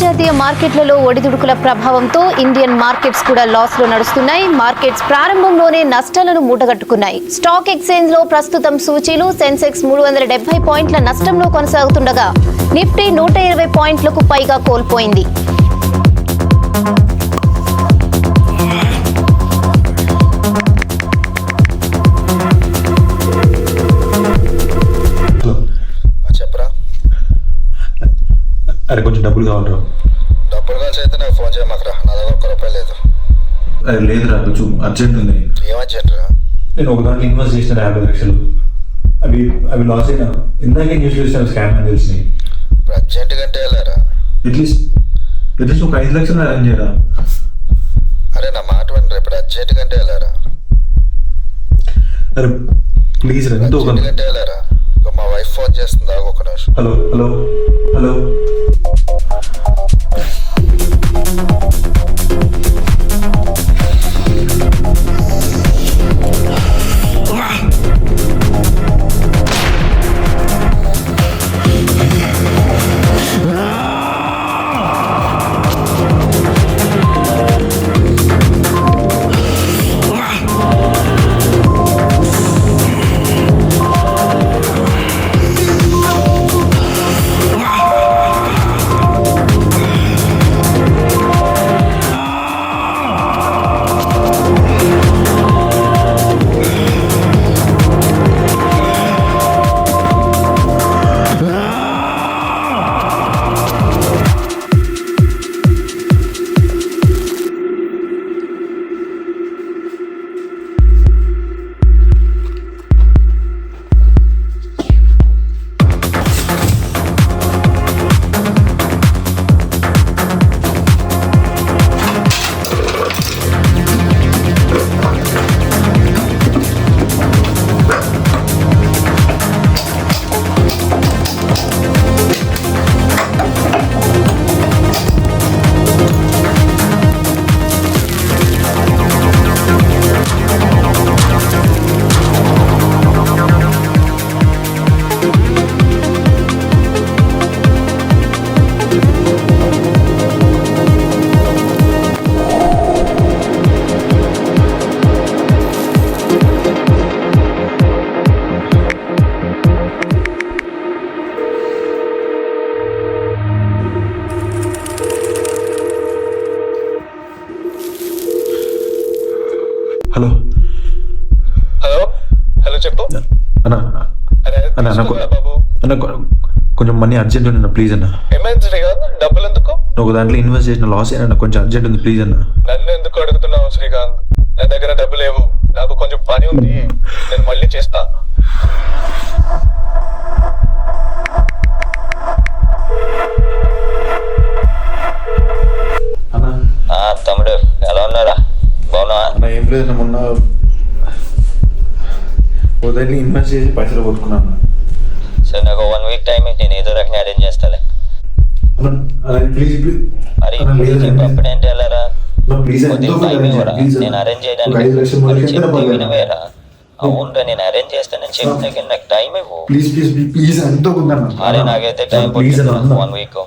అంతర్జాతీయ మార్కెట్లలో ఒడిదుడుకుల ప్రభావంతో ఇండియన్ మార్కెట్స్ కూడా లాస్ లో నడుస్తున్నాయి. మార్కెట్స్ ప్రారంభంలోనే నష్టాలను మూటగట్టుకున్నాయి. స్టాక్ ఎక్స్చేంజ్ లో ప్రస్తుతం సూచీలు సెన్సెక్స్ 370 పాయింట్ల నష్టంలో కొనసాగుతుండగా నిఫ్టీ 120 పాయింట్లకు పైగా కోల్పోయింది. అరే కొంచెం డబ్బులు కావాలరా. డబ్బులు కావాల్సి అయితే నాకు ఫోన్ చేయమాకరా, నా దగ్గర ₹1 లేదు. అరే లేదురా, కొంచెం అర్జెంట్ ఉంది. ఏం అర్జెంట్ రా? నేను ఒక దాంట్లో ఇన్వెస్ట్ చేసిన 50 లక్షలు, అవి అవి లాస్ అయినా. ఇందాకే న్యూస్ చూసిన స్కామ్ అని తెలిసినాయి. ఇప్పుడు అర్జెంట్ కంటే వెళ్ళారా? ఎట్లీస్ట్ ఒక 5 లక్షలు అరేంజ్ చేయరా. అరే నా మాట వినరా, ఇప్పుడు అర్జెంట్ కంటే వెళ్ళారా? అరే ప్లీజ్ రా, ఎంతో అర్జెంట్ కంటే వెళ్ళారా? మా వైఫ్ ఫోన్ చేస్తుంది, ఆగు ఒక నిమిషం. Hello hello hello. Hello hello hello చెప్పు. అన్న అన్న అన్న బాబు అన్న కొంచెం మనీ అర్జెంట్ ఉంది అన్న, ప్లీజ్ అన్న. ఎమర్జెన్సీ కదా, డబ్బులు ఎందుకు? ఒక దాంట్లో ఇన్వెస్ట్ చేసిన లాస్ అయినా కొంచెం అర్జెంట్ ఉంది, ప్లీజ్ అన్న. నన్ను ఎందుకు అడుగుతున్నావు శ్రీకాంత్? నా దగ్గర డబ్బు లేవు, నాకు కొంచెం పని ఉంది, నేను మళ్ళీ చేస్తా. తమ్ముడు ఎలా ఉన్నారా? బాగున్నా? అన్న ఏం లేదన్న, మొన్న ఒక దాంట్లో ఇన్వెస్ట్ చేసి పైసలు కొట్టుకున్నాను. సరే నాకు 1 వీక్ టైం, నేను ఏదో రకంగా అరేంజ్ చేస్తాలే. ప్లీజ్ ప్లీజ్ మరి అప్పుడేంటి వెళ్ళారా? ప్లీజ్ టైం ఇవ్వరా, నేను అరేంజ్ చేయడానికి చెప్తే వినవేరా? అవునరా, నేను అరేంజ్ చేస్తానని చెప్తే నాకు టైం ఇవ్వు. ప్లీజ్ ప్లీజ్ ప్లీజ్ ఎంతో ఉందన్న. అరే నాకైతే టైం పడుతుంది, 1 వీక్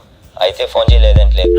అయితే ఫోన్ చేయలేదంటే లేదు.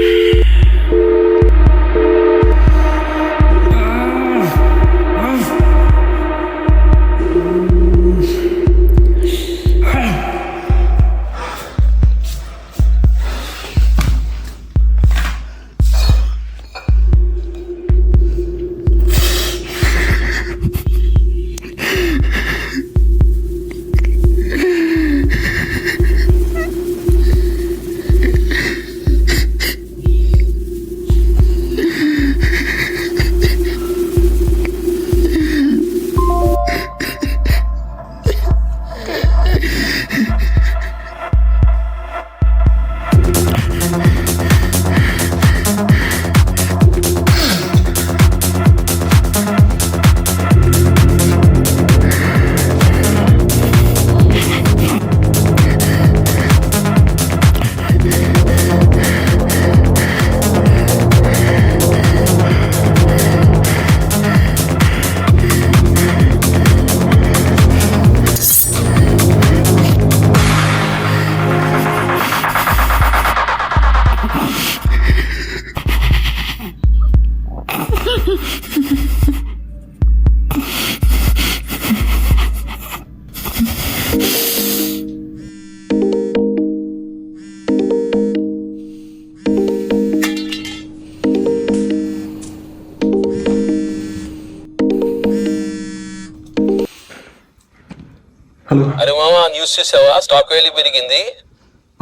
యూస్ చేసావా? స్టాక్ వాల్యూ పెరిగింది.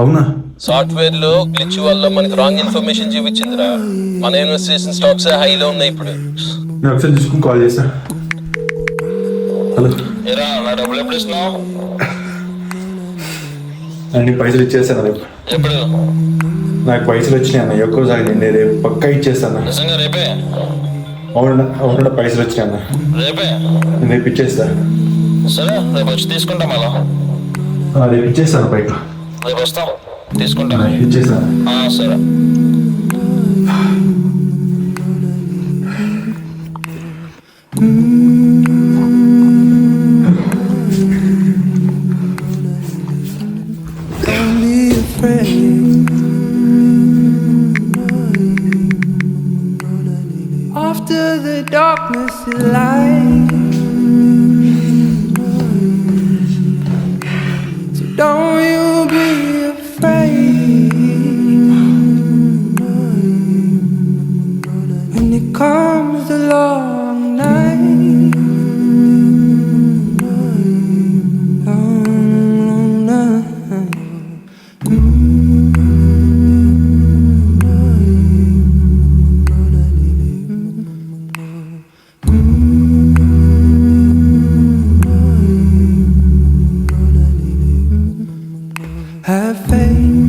అవునా? సాఫ్ట్వేర్ లో గ్లిచ్ వల్ల మనకి రాంగ్ ఇన్ఫర్మేషన్ చూపించిందిరా. మన ఇన్వెస్ట్ చేసిన స్టాక్స్ హైలో ఉన్నాయి ఇప్పుడు. నేను ఒకసారి చూసుకుని కాల్ చేస్తా. హలో, ఏరా నా డబ్బులు ఎప్పుడు ఇస్తున్నావు? అన్ని పైసలు ఇచ్చేస్తాను రేపు. ఎప్పుడు? నాకు పైసలు వచ్చినాయి అన్న, ఎక్కువ సాగి నేను రేపు పక్కా ఇచ్చేస్తాను. నిజంగా రేపే? అవునా, పైసలు వచ్చినాయి అన్న, రేపే నేను రేపు ఇచ్చేస్తా. సరే రేపు వచ్చి తీసుకుంటా. మళ్ళా రేపు ఇచ్చేస్తాను పైకి. రేపు వస్తాం తీసుకుంటా. ఇచ్చేస్తాను. సరే. After the darkness is light, so don't you be afraid. When it comes the long night, long night. Have faith.